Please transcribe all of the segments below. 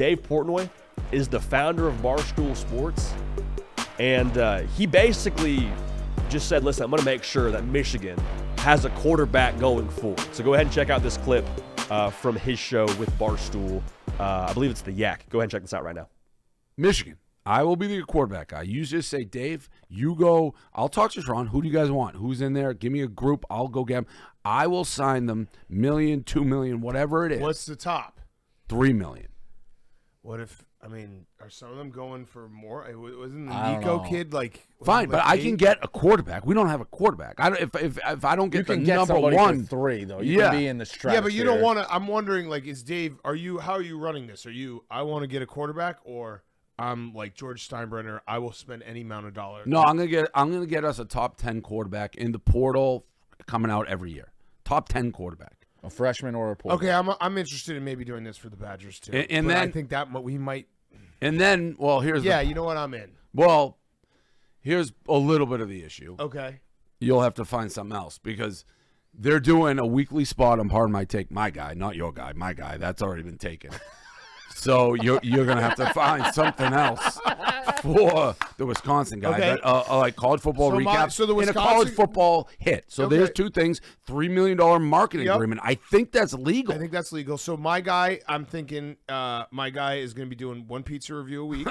Dave Portnoy is the founder of Barstool Sports, and he basically just said, listen, I'm going to make sure that Michigan has a quarterback going forward. So go ahead and check out this clip from his show with Barstool. I believe it's the Yak. Go ahead and check this out right now. Michigan, I will be the quarterback guy. You just say, Dave, you go. I'll talk to Sharon. Who do you guys want? Who's in there? Give me a group. I'll go get them. I will sign them $1 million, $2 million, whatever it is. What's the top? $3 million. What if, are some of them going for more? Wasn't the Nico kid like... Fine, but I can get a quarterback. We don't have a quarterback. If I don't get the number one... for 3, though. You can be in the stratosphere. Yeah, but you don't want to... I'm wondering, like, is Dave... how are you running this? I want to get a quarterback, or I'm like George Steinbrenner, I will spend any amount of dollars? No, I'm gonna get us a top 10 quarterback in the portal coming out every year. Top 10 quarterback. A freshman or a portal. Okay, I'm interested in maybe doing this for the Badgers, too. And then I think that we might... And then, well, here's you know what, I'm in. Well, here's a little bit of the issue. Okay. You'll have to find something else because they're doing a weekly spot on Pardon My Take. My guy, not your guy. My guy. That's already been taken. So you're going to have to find something else for the Wisconsin guy. Okay. Like college football recap so the Wisconsin, and a college football hit. So there's two things. $3 million marketing agreement. I think that's legal. I think that's legal. So my guy, I'm thinking my guy is going to be doing one pizza review a week.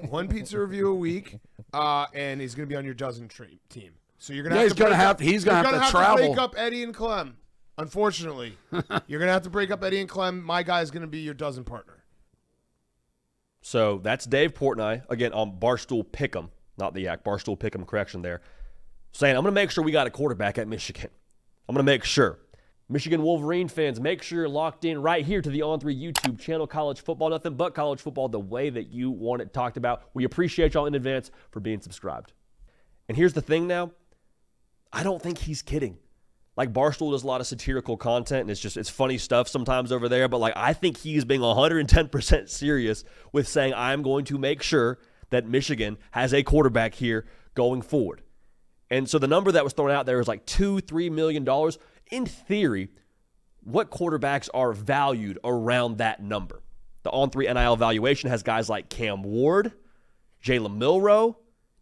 One pizza review a week. And he's going to be on your dozen team. So you're going to have to he's going to have to travel. Break up Eddie and Clem. Unfortunately, you're going to have to break up Eddie and Clem. My guy is going to be your dozen partner. So that's Dave Portnoy, again, on Barstool Pick'em, not the Yak, Barstool Pick'em, correction there, saying, I'm going to make sure we got a quarterback at Michigan. I'm going to make sure. Michigan Wolverine fans, make sure you're locked in right here to the On3 YouTube channel, college football, nothing but college football, the way that you want it talked about. We appreciate y'all in advance for being subscribed. And here's the thing now, I don't think he's kidding. Like, Barstool does a lot of satirical content, and it's funny stuff sometimes over there, but, like, I think he's being 110% serious with saying, I'm going to make sure that Michigan has a quarterback here going forward. And so the number that was thrown out there is like $2-3 million. In theory, what quarterbacks are valued around that number? The On3 NIL valuation has guys like Cam Ward, Jalen Milroe,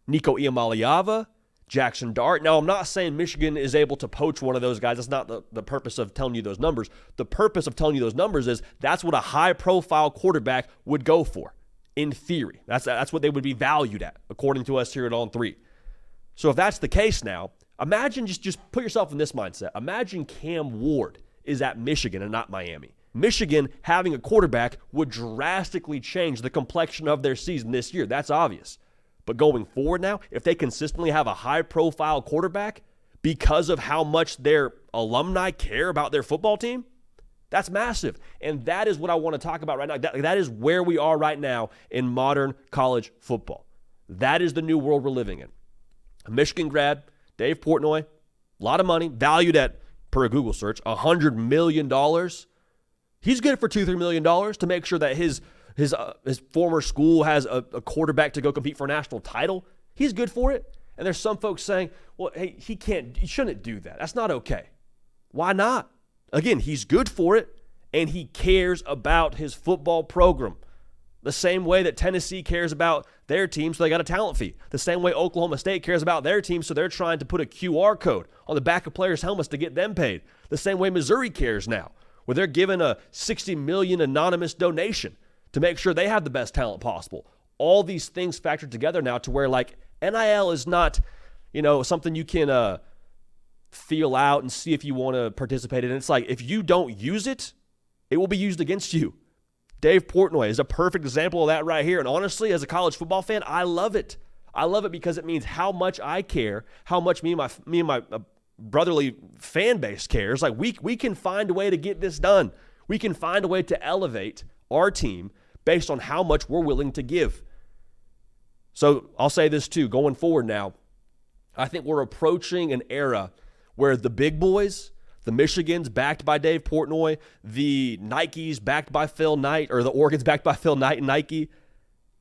Nico Iamaleava, Jackson Dart. Now, I'm not saying Michigan is able to poach one of those guys. That's not the purpose of telling you those numbers. The purpose of telling you those numbers is that's what a high-profile quarterback would go for, in theory. That's what they would be valued at, according to us here at On3. So if that's the case now, imagine, just put yourself in this mindset. Imagine Cam Ward is at Michigan and not Miami. Michigan having a quarterback would drastically change the complexion of their season this year. That's obvious. But going forward now, if they consistently have a high-profile quarterback because of how much their alumni care about their football team, that's massive. And that is what I want to talk about right now. That is where we are right now in modern college football. That is the new world we're living in. A Michigan grad, Dave Portnoy, a lot of money, valued at, per a Google search, $100 million. He's good for $2-3 million to make sure that his former school has a quarterback to go compete for a national title. He's good for it. And there's some folks saying, well, hey, he shouldn't do that. That's not okay. Why not? Again, he's good for it, and he cares about his football program. The same way that Tennessee cares about their team, so they got a talent fee. The same way Oklahoma State cares about their team, so they're trying to put a QR code on the back of players' helmets to get them paid. The same way Missouri cares now, where they're giving a $60 million anonymous donation to make sure they have the best talent possible. All these things factored together now to where, like, NIL is not, something you can feel out and see if you want to participate in. It's like, if you don't use it, it will be used against you. Dave Portnoy is a perfect example of that right here. And honestly, as a college football fan, I love it. I love it because it means how much I care, how much me and my brotherly fan base cares. Like, we can find a way to get this done. We can find a way to elevate our team based on how much we're willing to give. So I'll say this too, going forward now, I think we're approaching an era where the big boys, the Michigans backed by Dave Portnoy, the Nikes backed by Phil Knight, or the Oregons backed by Phil Knight and Nike,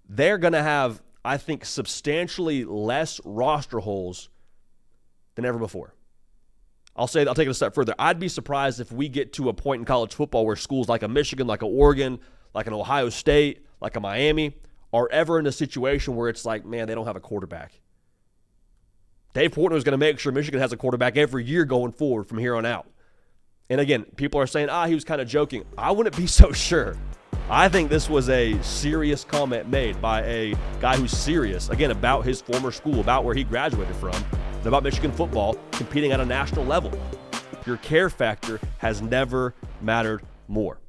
they're going to have, I think, substantially less roster holes than ever before. I'll take it a step further. I'd be surprised if we get to a point in college football where schools like a Michigan, like a Oregon, like an Ohio State, like a Miami, are ever in a situation where it's like, man, they don't have a quarterback. Dave Portnoy is going to make sure Michigan has a quarterback every year going forward from here on out. And again, people are saying, he was kind of joking. I wouldn't be so sure. I think this was a serious comment made by a guy who's serious, again, about his former school, about where he graduated from, and about Michigan football competing at a national level. Your care factor has never mattered more.